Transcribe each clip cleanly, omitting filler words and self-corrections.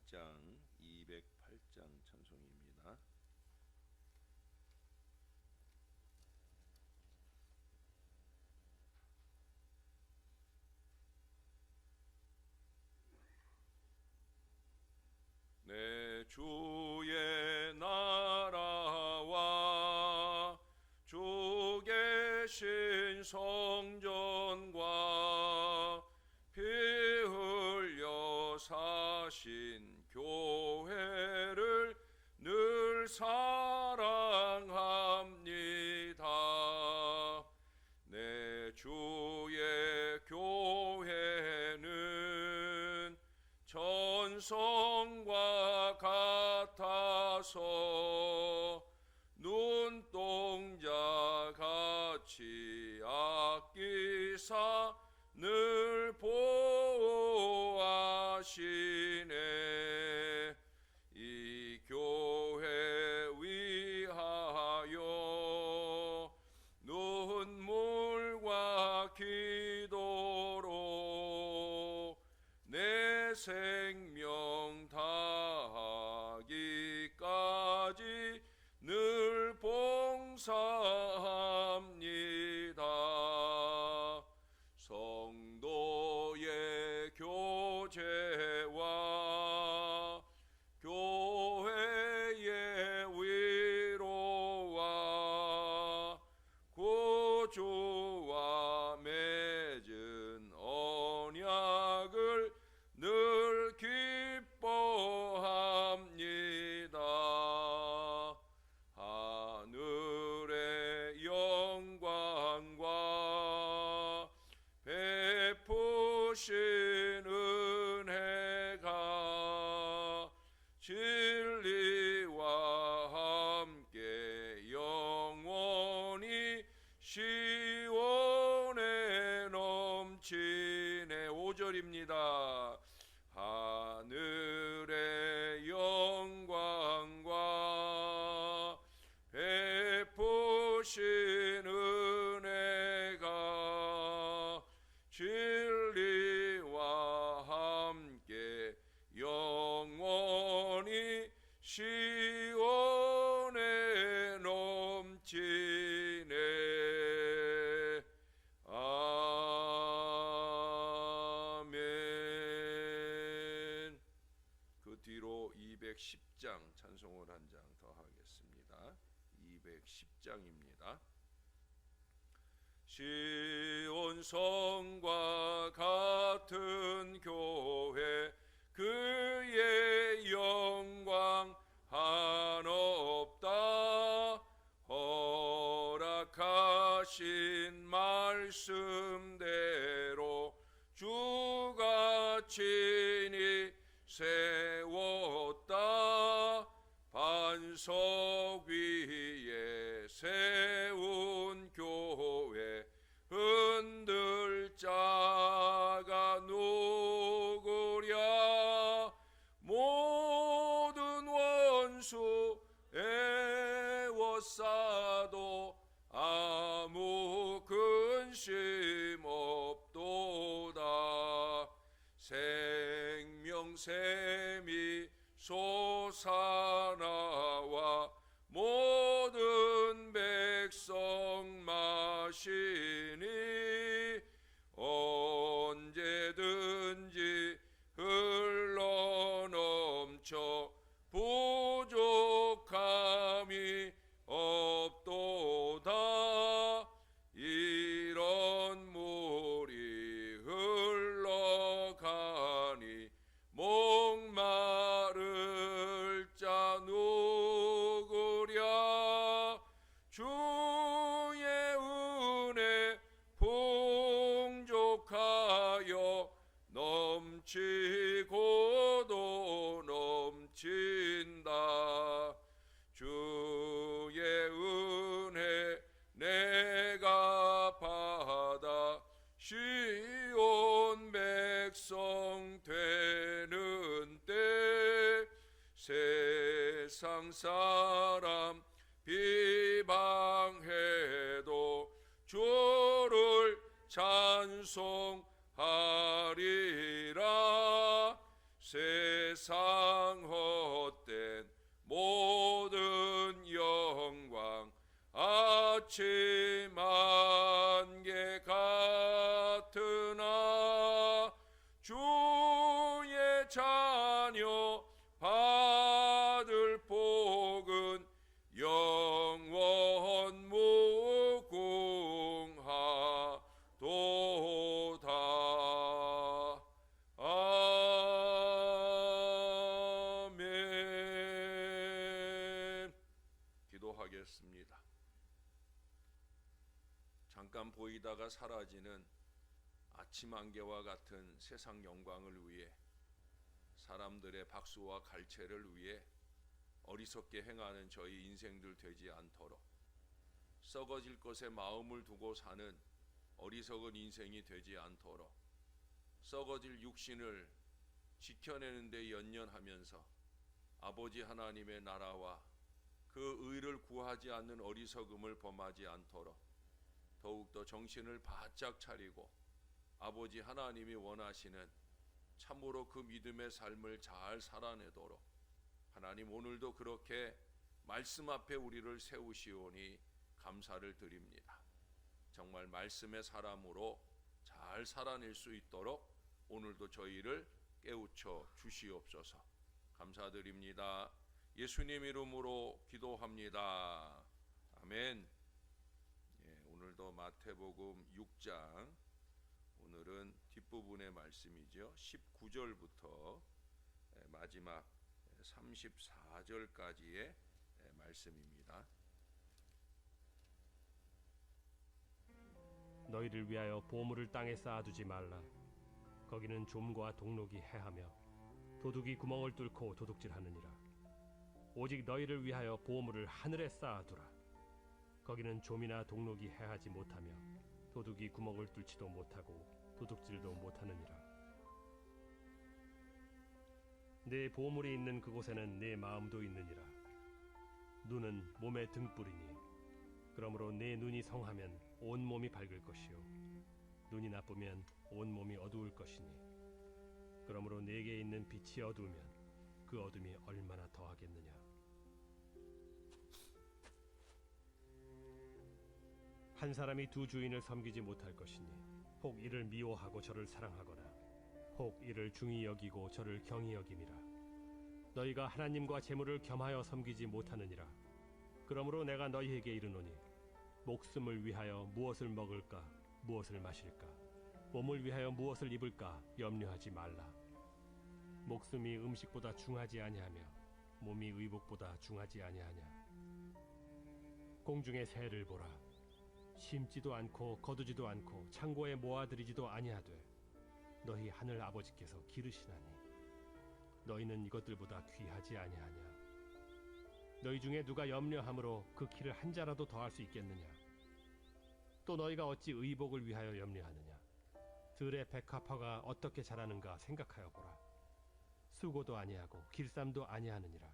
8장 208장 찬송입니다. 내 주의 나라와 주 계신 성전과 피 흘려 사신 교회를 늘 사랑합니다. 내 주의 교회는 천성과 같아서 눈동자 같이 아끼사 늘 보호하시네. 이 교회 위하여 눈물과 기도로 내 생명 다하기까지 늘 봉사합니다. 성도의 교제와 교회의 위로와 구주와 맺은 언약을 늘 기뻐합니다. 하늘의 영광과 베푸신 은혜가 진리와 함께 영원히 시온에 넘치네. 5절입니다. 하늘의 영광과 베푸신 은혜가 진리와 함께 영원히 시온에 넘치네. 아멘. 그 뒤로 210장 찬송을 한 장 더 하겠습니다. 210장입니다. 시온 성과 같은 교회 그의 영광 한없다. 허락하신 말씀대로 주가 친히 세웠다. 반석 위에 세운 교회 흔들 자가 누구랴. 모든 원수 애워싸도 아무 근심 없도다. 생명샘이 솟아나와 모든 백성 마시니 언제든지 흘러넘쳐 부족함이 없도다. 이런 물이 흘러가니 목마를 자 누구랴. 주의 은혜 풍족하여 넘치고도 넘친다. 주의 은혜 내가 받아 시온 백성 되는 때 세상 사람 비방해도 주를 찬송하리라. 세상 헛된 모든 영광 아침 안개 같으나 주의 자녀 받을 복은 영원 무궁하도다. 아멘. 기도하겠습니다. 잠깐 보이다가 사라지는 아침 안개와 같은 세상 영광을 위해, 사람들의 박수와 갈채를 위해 어리석게 행하는 저희 인생들 되지 않도록, 썩어질 것에 마음을 두고 사는 어리석은 인생이 되지 않도록, 썩어질 육신을 지켜내는 데 연연하면서 아버지 하나님의 나라와 그 의를 구하지 않는 어리석음을 범하지 않도록 더욱더 정신을 바짝 차리고 아버지 하나님이 원하시는 참으로 그 믿음의 삶을 잘 살아내도록 하나님 오늘도 그렇게 말씀 앞에 우리를 세우시오니 감사를 드립니다. 정말 말씀의 사람으로 잘 살아낼 수 있도록 오늘도 저희를 깨우쳐 주시옵소서. 감사드립니다. 예수님 이름으로 기도합니다. 아멘. 오늘도 마태복음 6장, 오늘은 뒷부분의 말씀이죠. 19절부터 마지막 34절까지의 말씀입니다. 너희를 위하여 보물을 땅에 쌓아두지 말라. 거기는 좀과 동록이 해하며 도둑이 구멍을 뚫고 도둑질하느니라. 오직 너희를 위하여 보물을 하늘에 쌓아두라. 거기는 좀이나 동록이 해하지 못하며 도둑이 구멍을 뚫지도 못하고 도둑질도 못하느니라. 네 보물이 있는 그곳에는 네 마음도 있느니라. 눈은 몸의 등불이니 그러므로 네 눈이 성하면 온 몸이 밝을 것이요 눈이 나쁘면 온 몸이 어두울 것이니 그러므로 네게 있는 빛이 어두우면 그 어둠이 얼마나 더하겠느냐. 한 사람이 두 주인을 섬기지 못할 것이니 혹 이를 미워하고 저를 사랑하거나 혹 이를 중히 여기고 저를 경히 여김이라. 너희가 하나님과 재물을 겸하여 섬기지 못하느니라. 그러므로 내가 너희에게 이르노니 목숨을 위하여 무엇을 먹을까 무엇을 마실까 몸을 위하여 무엇을 입을까 염려하지 말라. 목숨이 음식보다 중하지 아니하며 몸이 의복보다 중하지 아니하냐. 공중의 새를 보라. 심지도 않고 거두지도 않고 창고에 모아들이지도 아니하되 너희 하늘 아버지께서 기르시나니 너희는 이것들보다 귀하지 아니하냐. 너희 중에 누가 염려함으로 그 키를 한 자라도 더할 수 있겠느냐. 또 너희가 어찌 의복을 위하여 염려하느냐. 들의 백합화가 어떻게 자라는가 생각하여 보라. 수고도 아니하고 길쌈도 아니하느니라.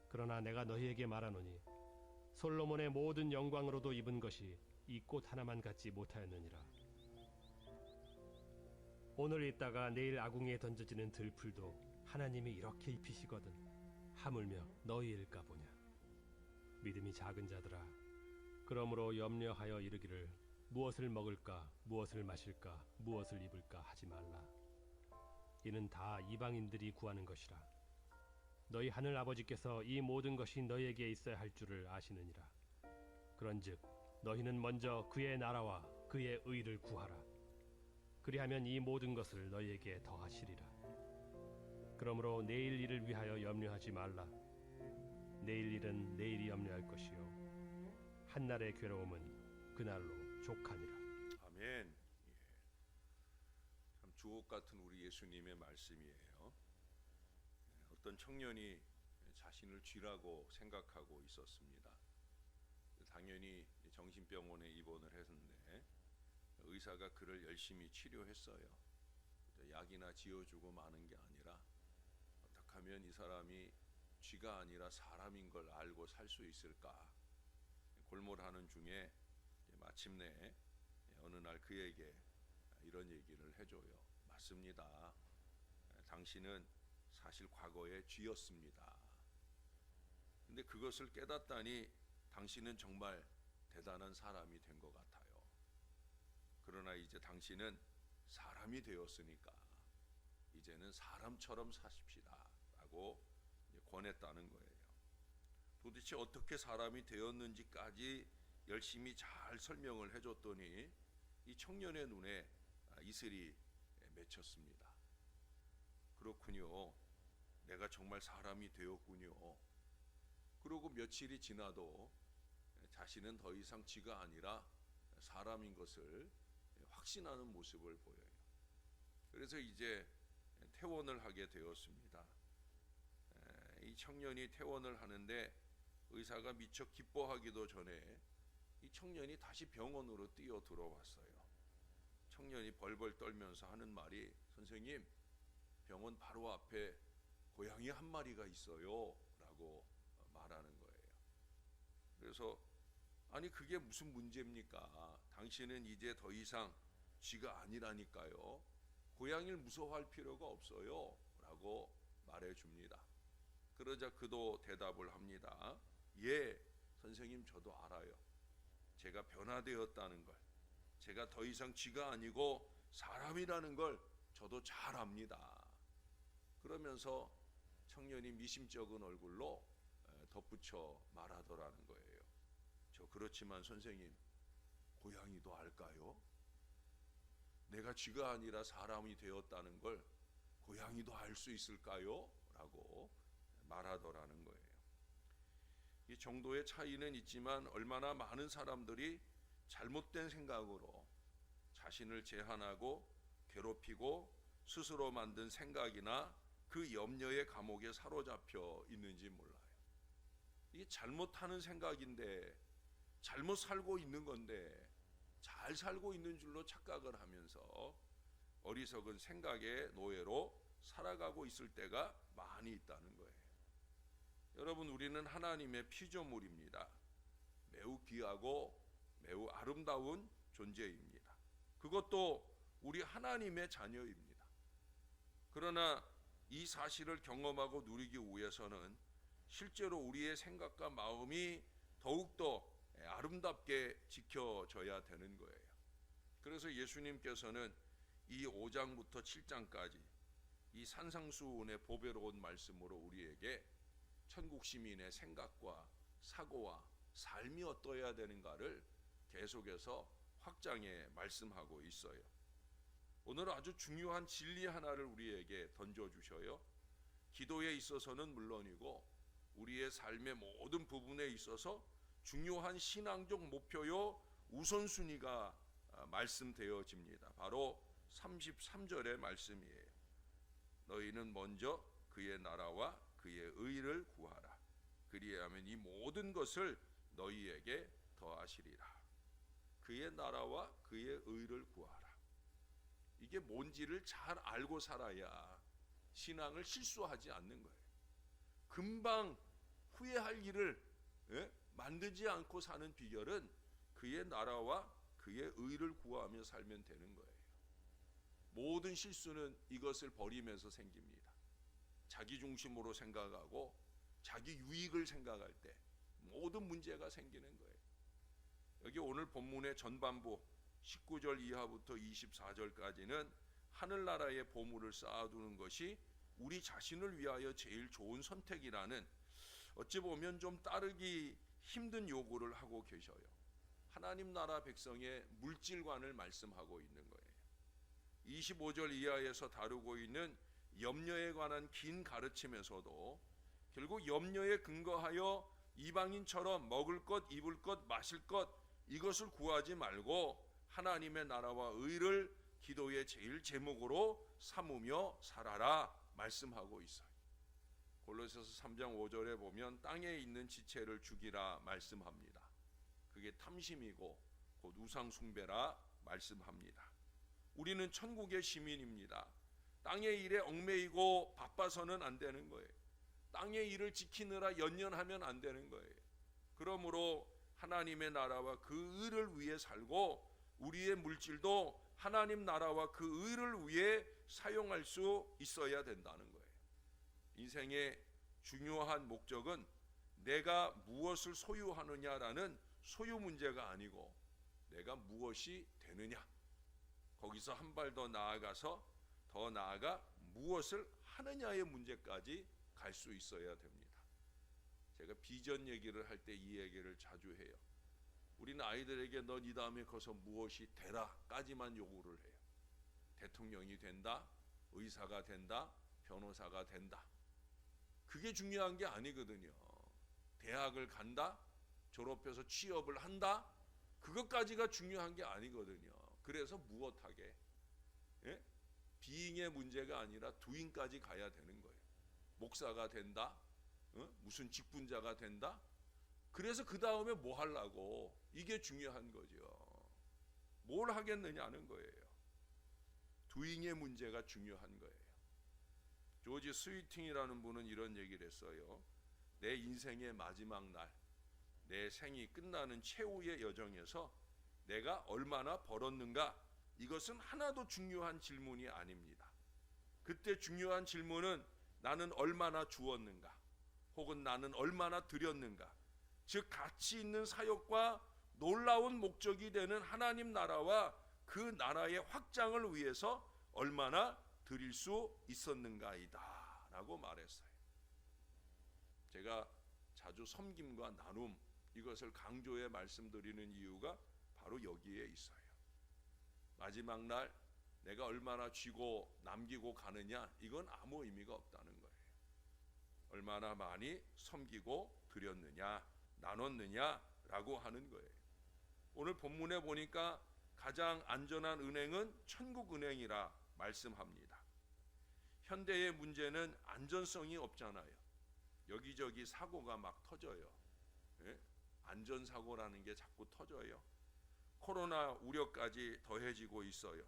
그러나 내가 너희에게 말하노니 솔로몬의 모든 영광으로도 입은 것이 이 꽃 하나만 갖지 못하였느니라. 오늘 있다가 내일 아궁이에 던져지는 들풀도 하나님이 이렇게 입히시거든 하물며 너희일까 보냐. 믿음이 작은 자들아, 그러므로 염려하여 이르기를 무엇을 먹을까 무엇을 마실까 무엇을 입을까 하지 말라. 이는 다 이방인들이 구하는 것이라. 너희 하늘 아버지께서 이 모든 것이 너희에게 있어야 할 줄을 아시느니라. 그런즉 너희는 먼저 그의 나라와 그의 의를 구하라. 그리하면 이 모든 것을 너희에게 더하시리라. 그러므로 내일 일을 위하여 염려하지 말라. 내일 일은 내일이 염려할 것이요 한날의 괴로움은 그날로 족하니라. 아멘. 참 주옥 같은 우리 예수님의 말씀이에요. 어떤 청년이 자신을 쥐라고 생각하고 있었습니다. 당연히 정신병원에 입원을 했는데 의사가 그를 열심히 치료했어요. 약이나 지어주고 마는 게 아니라 어떻게 하면 이 사람이 쥐가 아니라 사람인 걸 알고 살 수 있을까 골몰하는 중에 마침내 어느 날 그에게 이런 얘기를 해줘요. 맞습니다. 당신은 사실 과거의 쥐였습니다. 근데 그것을 깨닫다니 당신은 정말 대단한 사람이 된 것 같아요. 그러나 이제 당신은 사람이 되었으니까 이제는 사람처럼 사십시다 라고 권했다는 거예요. 도대체 어떻게 사람이 되었는지까지 열심히 잘 설명을 해줬더니 이 청년의 눈에 이슬이 맺혔습니다. 그렇군요. 내가 정말 사람이 되었군요. 그러고 며칠이 지나도 자신은 더 이상 쥐가 아니라 사람인 것을 확신하는 모습을 보여요. 그래서 이제 퇴원을 하게 되었습니다. 이 청년이 퇴원을 하는데 의사가 미처 기뻐하기도 전에 이 청년이 다시 병원으로 뛰어 들어왔어요. 청년이 벌벌 떨면서 하는 말이, 선생님, 병원 바로 앞에 고양이 한 마리가 있어요 라고 말하는 거예요. 그래서 아니 그게 무슨 문제입니까? 당신은 이제 더 이상 쥐가 아니라니까요. 고양이를 무서워할 필요가 없어요 라고 말해줍니다. 그러자 그도 대답을 합니다. 예, 선생님, 저도 알아요. 제가 변화되었다는 걸, 제가 더 이상 쥐가 아니고 사람이라는 걸 저도 잘 압니다. 그러면서 청년이 미심쩍은 얼굴로 덧붙여 말하더라는 거예요. 저 그렇지만 선생님, 고양이도 알까요? 내가 쥐가 아니라 사람이 되었다는 걸 고양이도 알 수 있을까요? 라고 말하더라는 거예요. 이 정도의 차이는 있지만 얼마나 많은 사람들이 잘못된 생각으로 자신을 제한하고 괴롭히고 스스로 만든 생각이나 그 염려의 감옥에 사로잡혀 있는지 몰라요. 이게 잘못하는 생각인데, 잘못 살고 있는 건데 잘 살고 있는 줄로 착각을 하면서 어리석은 생각의 노예로 살아가고 있을 때가 많이 있다는 거예요. 여러분, 우리는 하나님의 피조물입니다. 매우 귀하고 매우 아름다운 존재입니다. 그것도 우리 하나님의 자녀입니다. 그러나 이 사실을 경험하고 누리기 위해서는 실제로 우리의 생각과 마음이 더욱더 아름답게 지켜져야 되는 거예요. 그래서 예수님께서는 이 5장부터 7장까지 이 산상수훈의 보배로운 말씀으로 우리에게 천국 시민의 생각과 사고와 삶이 어떠해야 되는가를 계속해서 확장해 말씀하고 있어요. 오늘 아주 중요한 진리 하나를 우리에게 던져주셔요. 기도에 있어서는 물론이고 우리의 삶의 모든 부분에 있어서 중요한 신앙적 목표요 우선순위가 말씀되어집니다. 바로 33절의 말씀이에요. 너희는 먼저 그의 나라와 그의 의를 구하라. 그리하면 이 모든 것을 너희에게 더하시리라. 그의 나라와 그의 의를 구하라. 이게 뭔지를 잘 알고 살아야 신앙을 실수하지 않는 거예요. 금방 후회할 일을 만들지 않고 사는 비결은 그의 나라와 그의 의를 구하며 살면 되는 거예요. 모든 실수는 이것을 버리면서 생깁니다. 자기 중심으로 생각하고 자기 유익을 생각할 때 모든 문제가 생기는 거예요. 여기 오늘 본문의 전반부 19절 이하부터 24절까지는 하늘나라의 보물을 쌓아두는 것이 우리 자신을 위하여 제일 좋은 선택이라는, 어찌 보면 좀 따르기 힘든 요구를 하고 계셔요. 하나님 나라 백성의 물질관을 말씀하고 있는 거예요. 25절 이하에서 다루고 있는 염려에 관한 긴 가르침에서도 결국 염려에 근거하여 이방인처럼 먹을 것, 입을 것, 마실 것 이것을 구하지 말고 하나님의 나라와 의를 기도의 제일 제목으로 삼으며 살아라 말씀하고 있어요. 골로새서 3장 5절에 보면 땅에 있는 지체를 죽이라 말씀합니다. 그게 탐심이고 곧 우상 숭배라 말씀합니다. 우리는 천국의 시민입니다. 땅의 일에 얽매이고 바빠서는 안 되는 거예요. 땅의 일을 지키느라 연연하면 안 되는 거예요. 그러므로 하나님의 나라와 그 의를 위해 살고 우리의 물질도 하나님 나라와 그 의를 위해 사용할 수 있어야 된다는 거예요. 인생의 중요한 목적은 내가 무엇을 소유하느냐라는 소유 문제가 아니고 내가 무엇이 되느냐, 거기서 한 발 더 나아가서 더 나아가 무엇을 하느냐의 문제까지 갈 수 있어야 됩니다. 제가 비전 얘기를 할 때 이 얘기를 자주 해요. 우리는 아이들에게 넌 이 다음에 커서 무엇이 되라까지만 요구를 해요. 대통령이 된다, 의사가 된다, 변호사가 된다. 그게 중요한 게 아니거든요. 대학을 간다, 졸업해서 취업을 한다, 그것까지가 중요한 게 아니거든요. 그래서 무엇하게, 예? 비잉의 문제가 아니라 두잉까지 가야 되는 거예요. 목사가 된다, 무슨 직분자가 된다. 그래서 그 다음에 뭐 하려고, 이게 중요한 거죠. 뭘 하겠느냐는 거예요. 두잉의 문제가 중요한 거예요. 조지 스위팅이라는 분은 이런 얘기를 했어요. 내 인생의 마지막 날, 내 생이 끝나는 최후의 여정에서 내가 얼마나 벌었는가, 이것은 하나도 중요한 질문이 아닙니다. 그때 중요한 질문은 나는 얼마나 주었는가, 혹은 나는 얼마나 드렸는가, 즉 가치 있는 사역과 놀라운 목적이 되는 하나님 나라와 그 나라의 확장을 위해서 얼마나 드릴 수 있었는가이다 라고 말했어요. 제가 자주 섬김과 나눔, 이것을 강조해 말씀드리는 이유가 바로 여기에 있어요. 마지막 날 내가 얼마나 쥐고 남기고 가느냐, 이건 아무 의미가 없다는 거예요. 얼마나 많이 섬기고 드렸느냐, 나눴느냐라고 하는 거예요. 오늘 본문에 보니까 가장 안전한 은행은 천국은행이라 말씀합니다. 현대의 문제는 안전성이 없잖아요. 여기저기 사고가 막 터져요. 예? 안전사고라는 게 자꾸 터져요. 코로나 우려까지 더해지고 있어요.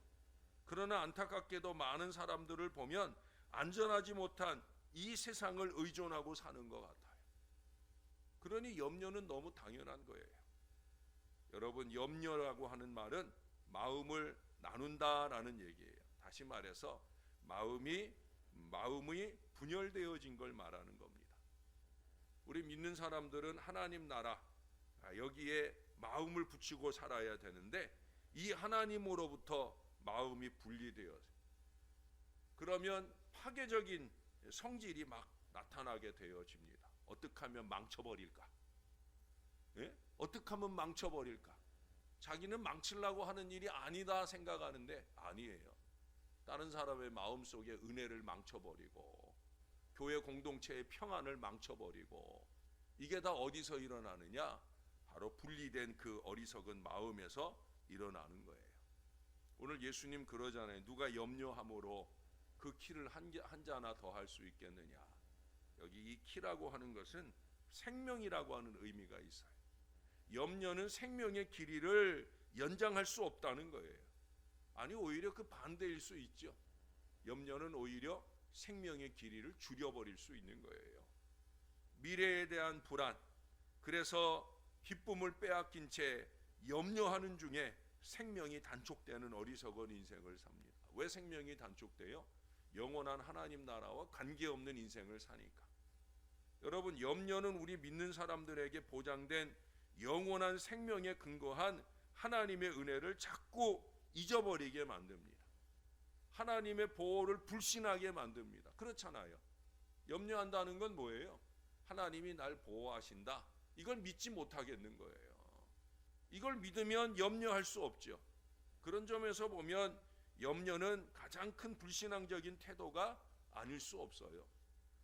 그러나 안타깝게도 많은 사람들을 보면 안전하지 못한 이 세상을 의존하고 사는 것 같아요. 그러니 염려는 너무 당연한 거예요. 여러분, 염려라고 하는 말은 마음을 나눈다라는 얘기예요. 다시 말해서 마음이 분열되어진 걸 말하는 겁니다. 우리 믿는 사람들은 하나님 나라, 여기에 마음을 붙이고 살아야 되는데 이 하나님으로부터 마음이 분리되어서, 그러면 파괴적인 성질이 막 나타나게 되어집니다. 어떻게 하면 망쳐버릴까? 예? 어떻게 하면 망쳐버릴까? 자기는 망치려고 하는 일이 아니다 생각하는데 아니에요. 다른 사람의 마음속에 은혜를 망쳐버리고 교회 공동체의 평안을 망쳐버리고, 이게 다 어디서 일어나느냐? 바로 분리된 그 어리석은 마음에서 일어나는 거예요. 오늘 예수님 그러잖아요. 누가 염려함으로 그 키를 한 자나 더 할 수 있겠느냐. 여기 이 키라고 하는 것은 생명이라고 하는 의미가 있어요. 염려는 생명의 길이를 연장할 수 없다는 거예요. 아니, 오히려 그 반대일 수 있죠. 염려는 오히려 생명의 길이를 줄여버릴 수 있는 거예요. 미래에 대한 불안, 그래서 기쁨을 빼앗긴 채 염려하는 중에 생명이 단촉되는 어리석은 인생을 삽니다. 왜 생명이 단촉돼요? 영원한 하나님 나라와 관계없는 인생을 사니까. 여러분, 염려는 우리 믿는 사람들에게 보장된 영원한 생명에 근거한 하나님의 은혜를 자꾸 잊어버리게 만듭니다. 하나님의 보호를 불신하게 만듭니다. 그렇잖아요. 염려한다는 건 뭐예요? 하나님이 날 보호하신다, 이걸 믿지 못하겠는 거예요. 이걸 믿으면 염려할 수 없죠. 그런 점에서 보면 염려는 가장 큰 불신앙적인 태도가 아닐 수 없어요.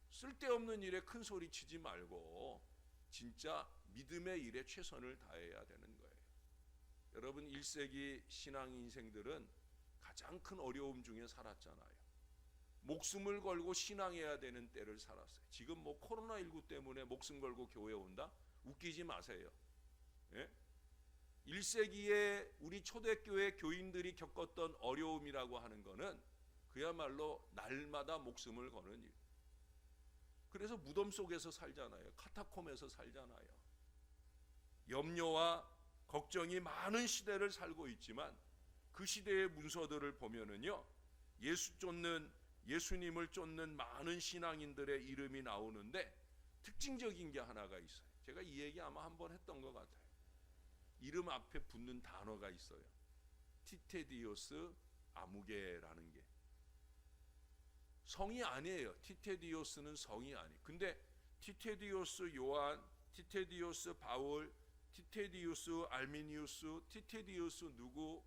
쓸데없는 일에 큰 소리 치지 말고 진짜 믿음의 일에 최선을 다해야 되는 거예요. 여러분, 1세기 신앙 인생들은 가장 큰 어려움 중에 살았잖아요. 목숨을 걸고 신앙해야 되는 때를 살았어요. 지금 뭐 코로나19 때문에 목숨 걸고 교회 온다? 웃기지 마세요. 예? 1세기에 우리 초대교회 교인들이 겪었던 어려움이라고 하는 거는 그야말로 날마다 목숨을 거는 일. 그래서 무덤 속에서 살잖아요. 카타콤에서 살잖아요. 염려와 걱정이 많은 시대를 살고 있지만 그 시대의 문서들을 보면은요, 예수님을 쫓는 많은 신앙인들의 이름이 나오는데 특징적인 게 하나가 있어요. 제가 이 얘기 아마 한번 했던 것 같아요. 이름 앞에 붙는 단어가 있어요. 티테디오스 아무개라는 게. 성이 아니에요. 티테디오스는 성이 아니에요. 근데 티테디오스 요한, 티테디오스 바울, 티테디우스 알미니우스, 티테디우스 누구,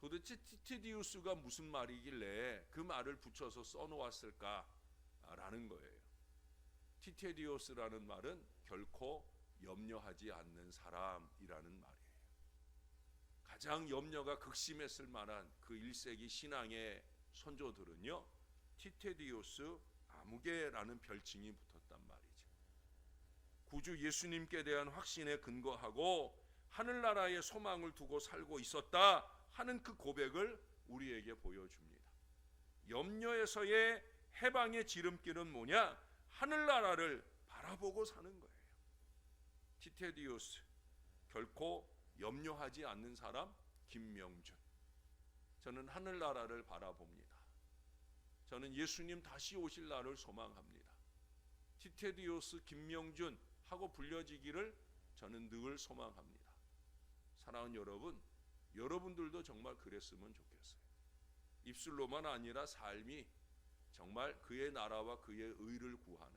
도대체 티테디우스가 무슨 말이길래 그 말을 붙여서 써놓았을까라는 거예요. 티테디우스라는 말은 결코 염려하지 않는 사람이라는 말이에요. 가장 염려가 극심했을 만한 그 1세기 신앙의 선조들은요, 티테디우스 아무개라는 별칭이 붙었단 말이죠. 구주 예수님께 대한 확신에 근거하고 하늘나라의 소망을 두고 살고 있었다 하는 그 고백을 우리에게 보여줍니다. 염려에서의 해방의 지름길은 뭐냐? 하늘나라를 바라보고 사는 거예요. 티테디우스, 결코 염려하지 않는 사람 김명준. 저는 하늘나라를 바라봅니다. 저는 예수님 다시 오실 날을 소망합니다. 티테디우스 김명준 하고 불려지기를 저는 늘 소망합니다. 사랑하는 여러분, 여러분들도 정말 그랬으면 좋겠어요. 입술로만 아니라 삶이 정말 그의 나라와 그의 의를 구하는,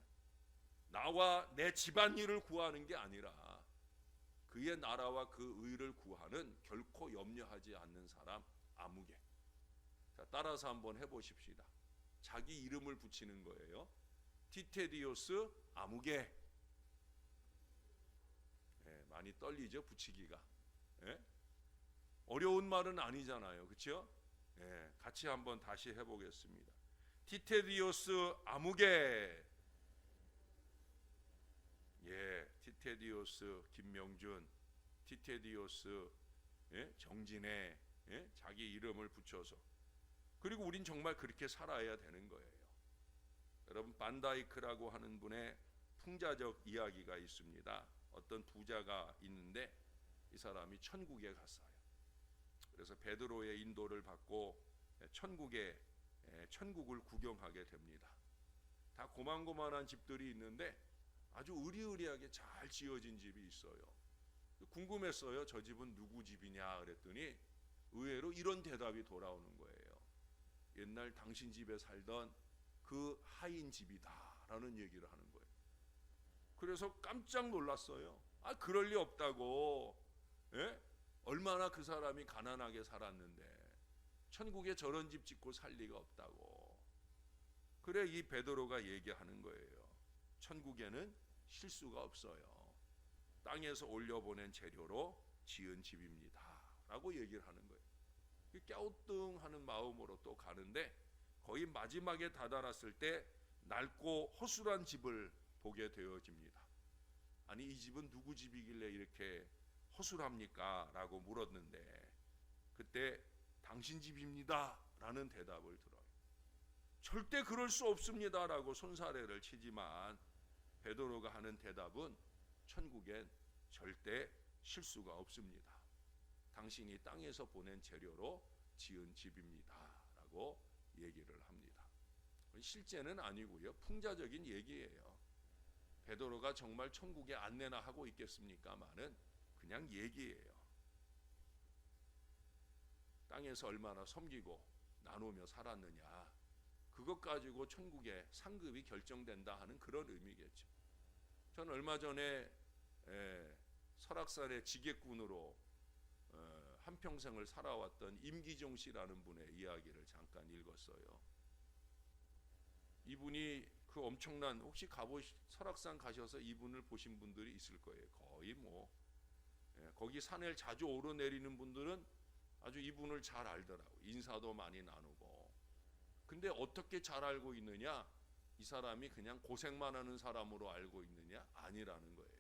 나와 내 집안일을 구하는 게 아니라 그의 나라와 그 의를 구하는, 결코 염려하지 않는 사람 아무개. 자, 따라서 한번 해보십시다. 자기 이름을 붙이는 거예요. 티테디오스 아무개. 많이 떨리죠, 붙이기가. 어려운 말은 아니잖아요, 그렇죠? 같이 한번 다시 해보겠습니다. 티테디오스 아무개. 티테디오스 김명준, 티테디오스 정진애, 자기 이름을 붙여서. 그리고 우린 정말 그렇게 살아야 되는 거예요. 여러분, 반다이크라고 하는 분의 풍자적 이야기가 있습니다. 어떤 부자가 있는데 이 사람이 천국에 갔어요. 그래서 베드로의 인도를 받고 천국을 구경하게 됩니다. 다 고만고만한 집들이 있는데 아주 으리으리하게 잘 지어진 집이 있어요. 궁금했어요. 저 집은 누구 집이냐 그랬더니 의외로 이런 대답이 돌아오는 거예요. 옛날 당신 집에 살던 그 하인 집이다 라는 얘기를 하는 거예요. 그래서 깜짝 놀랐어요. 그럴 리 없다고. 얼마나 그 사람이 가난하게 살았는데 천국에 저런 집 짓고 살 리가 없다고. 그래, 이 베드로가 얘기하는 거예요. 천국에는 실수가 없어요. 땅에서 올려보낸 재료로 지은 집입니다 라고 얘기를 하는 거예요. 갸우뚱하는 마음으로 또 가는데 거의 마지막에 다다랐을 때 낡고 허술한 집을 보게 되어집니다. 아니, 이 집은 누구 집이길래 이렇게 허술합니까? 라고 물었는데 그때 당신 집입니다 라는 대답을 들어요. 절대 그럴 수 없습니다 라고 손사래를 치지만 베드로가 하는 대답은 천국엔 절대 실수가 없습니다. 당신이 땅에서 보낸 재료로 지은 집입니다 라고 얘기를 합니다. 실제는 아니고요, 풍자적인 얘기예요. 베드로가 정말 천국에 안내나 하고 있겠습니까마는 그냥 얘기예요. 땅에서 얼마나 섬기고 나누며 살았느냐, 그것 가지고 천국의 상급이 결정된다 하는 그런 의미겠죠. 저는 얼마 전에 설악산의 지객군으로 한평생을 살아왔던 임기종 씨라는 분의 이야기를 잠깐 읽었어요. 이분이 그 엄청난, 혹시 설악산 가셔서 이분을 보신 분들이 있을 거예요. 거의 거기 산을 자주 오르내리는 분들은 아주 이분을 잘 알더라고요. 인사도 많이 나누고. 근데 어떻게 잘 알고 있느냐? 이 사람이 그냥 고생만 하는 사람으로 알고 있느냐? 아니라는 거예요.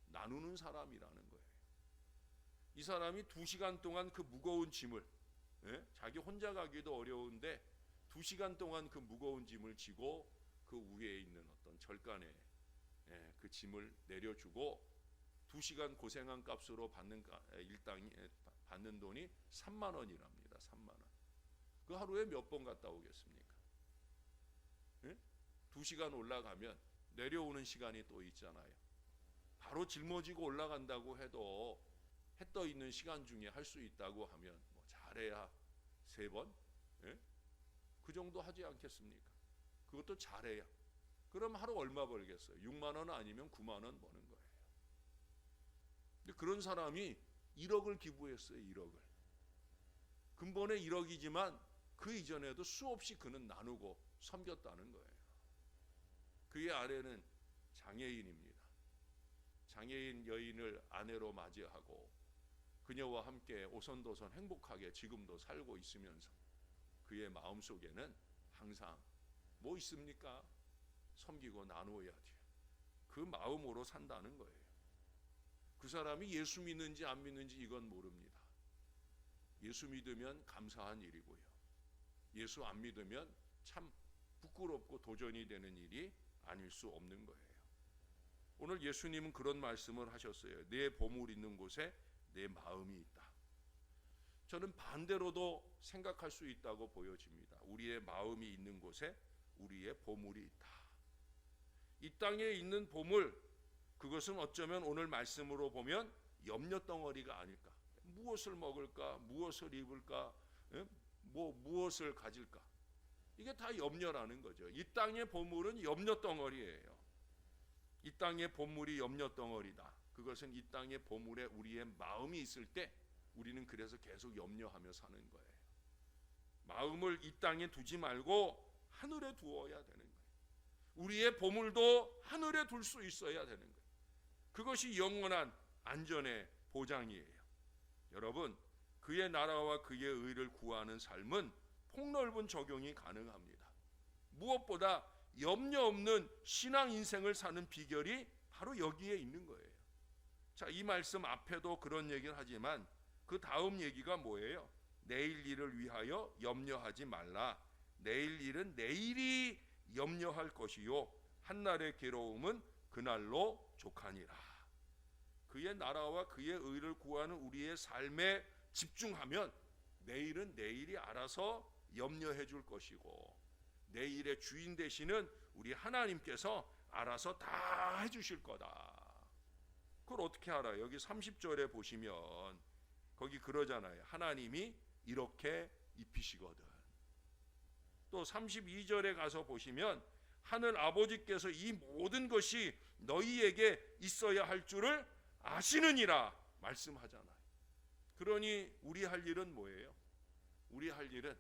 나누는 사람이라는 거예요. 이 사람이 2시간 동안 그 무거운 짐을, 자기 혼자 가기도 어려운데 2시간 동안 그 무거운 짐을 지고 그 위에 있는 어떤 절간에 그 짐을 내려주고 2시간 고생한 값으로 일당이 받는 돈이 3만 원이랍니다. 3만 원. 그 하루에 몇 번 갔다 오겠습니까? 예? 2시간 올라가면 내려오는 시간이 또 있잖아요. 바로 짊어지고 올라간다고 해도 해 떠 있는 시간 중에 할 수 있다고 하면 뭐 잘해야 3번? 예? 그 정도 하지 않겠습니까? 그것도 잘해야. 그럼 하루 얼마 벌겠어요? 6만 원 아니면 9만 원 버는 거예요. 근데 그런 사람이 1억을 기부했어요. 1억을. 근본에 1억이지만 그 이전에도 수없이 그는 나누고 섬겼다는 거예요. 그의 아내는 장애인입니다. 장애인 여인을 아내로 맞이하고 그녀와 함께 오손도손 행복하게 지금도 살고 있으면서 그의 마음속에는 항상 뭐 있습니까? 섬기고 나누어야지. 그 마음으로 산다는 거예요. 그 사람이 예수 믿는지 안 믿는지 이건 모릅니다. 예수 믿으면 감사한 일이고요. 예수 안 믿으면 참 부끄럽고 도전이 되는 일이 아닐 수 없는 거예요. 오늘 예수님은 그런 말씀을 하셨어요. 내 보물 있는 곳에 내 마음이 있다. 저는 반대로도 생각할 수 있다고 보여집니다. 우리의 마음이 있는 곳에 우리의 보물이 있다. 이 땅에 있는 보물, 그것은 어쩌면 오늘 말씀으로 보면 염려 덩어리가 아닐까. 무엇을 먹을까? 무엇을 입을까? 무엇을 가질까? 이게 다 염려라는 거죠. 이 땅의 보물은 염려 덩어리예요. 이 땅의 보물이 염려 덩어리다. 그것은 이 땅의 보물에 우리의 마음이 있을 때 우리는 그래서 계속 염려하며 사는 거예요. 마음을 이 땅에 두지 말고 하늘에 두어야 되는 거예요. 우리의 보물도 하늘에 둘 수 있어야 되는 거예요. 그것이 영원한 안전의 보장이에요. 여러분, 그의 나라와 그의 의를 구하는 삶은 폭넓은 적용이 가능합니다. 무엇보다 염려 없는 신앙 인생을 사는 비결이 바로 여기에 있는 거예요. 자, 이 말씀 앞에도 그런 얘기를 하지만 그 다음 얘기가 뭐예요? 내일 일을 위하여 염려하지 말라. 내일 일은 내일이 염려할 것이요 한날의 괴로움은 그날로 족하니라. 그의 나라와 그의 의를 구하는 우리의 삶에 집중하면 내일은 내일이 알아서 염려해 줄 것이고 내일의 주인 되시는 우리 하나님께서 알아서 다 해주실 거다. 그걸 어떻게 알아요? 여기 30절에 보시면 거기 그러잖아요. 하나님이 이렇게 입히시거든. 또 32절에 가서 보시면 하늘 아버지께서 이 모든 것이 너희에게 있어야 할 줄을 아시느니라 말씀하잖아요. 그러니 우리 할 일은 뭐예요? 우리 할 일은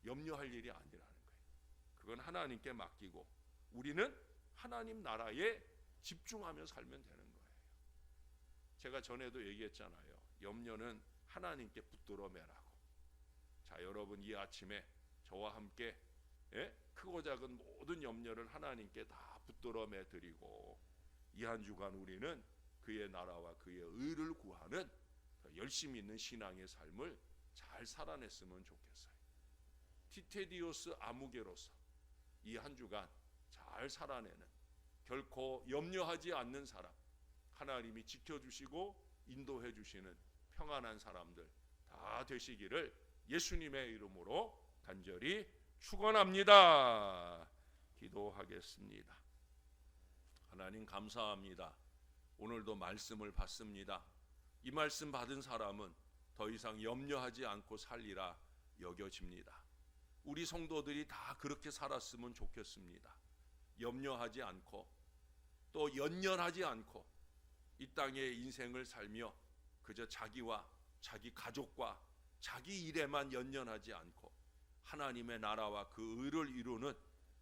염려할 일이 아니라는 거예요. 그건 하나님께 맡기고 우리는 하나님 나라에 집중하며 살면 되는 거예요. 제가 전에도 얘기했잖아요. 염려는 하나님께 붙들어 매라고. 자, 여러분 이 아침에 저와 함께 크고 작은 모든 염려를 하나님께 다 붙들어 매 드리고 이 한 주간 우리는 그의 나라와 그의 의를 구하는 열심히 있는 신앙의 삶을 잘 살아냈으면 좋겠어요. 티테디오스 아무개로서 이 한 주간 잘 살아내는 결코 염려하지 않는 사람, 하나님이 지켜주시고 인도해 주시는 평안한 사람들 다 되시기를 예수님의 이름으로 간절히 축원합니다. 기도하겠습니다. 하나님 감사합니다. 오늘도 말씀을 받습니다. 이 말씀 받은 사람은 더 이상 염려하지 않고 살리라 여겨집니다. 우리 성도들이 다 그렇게 살았으면 좋겠습니다. 염려하지 않고 또 연연하지 않고 이 땅의 인생을 살며 그저 자기와 자기 가족과 자기 일에만 연연하지 않고 하나님의 나라와 그 의를 이루는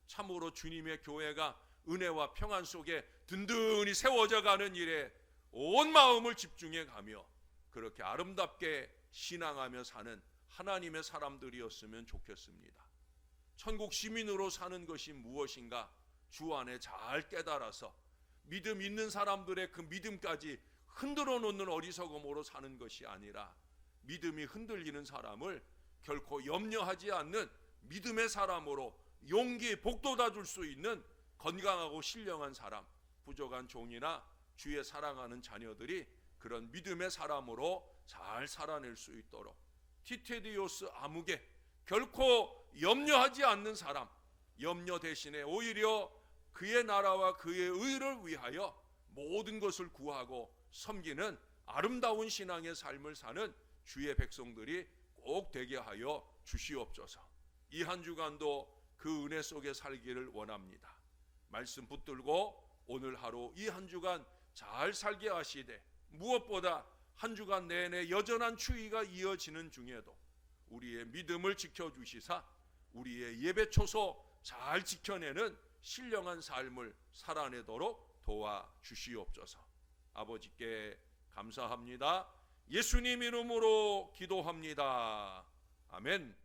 참으로 주님의 교회가 은혜와 평안 속에 든든히 세워져 가는 일에 온 마음을 집중해 가며 그렇게 아름답게 신앙하며 사는 하나님의 사람들이었으면 좋겠습니다. 천국 시민으로 사는 것이 무엇인가 주 안에 잘 깨달아서 믿음 있는 사람들의 그 믿음까지 흔들어 놓는 어리석음으로 사는 것이 아니라 믿음이 흔들리는 사람을 결코 염려하지 않는 믿음의 사람으로 용기 복돋아 줄 수 있는 건강하고 신령한 사람, 부족한 종이나 주의 사랑하는 자녀들이 그런 믿음의 사람으로 잘 살아낼 수 있도록 티테디오스 아무개, 결코 염려하지 않는 사람, 염려 대신에 오히려 그의 나라와 그의 의를 위하여 모든 것을 구하고 섬기는 아름다운 신앙의 삶을 사는 주의 백성들이 꼭 되게 하여 주시옵소서. 이 한 주간도 그 은혜 속에 살기를 원합니다. 말씀 붙들고 오늘 하루 이 한 주간 잘 살게 하시되, 무엇보다 한 주간 내내 여전한 추위가 이어지는 중에도 우리의 믿음을 지켜주시사 우리의 예배 초소 잘 지켜내는 신령한 삶을 살아내도록 도와주시옵소서. 아버지께 감사합니다. 예수님 이름으로 기도합니다. 아멘.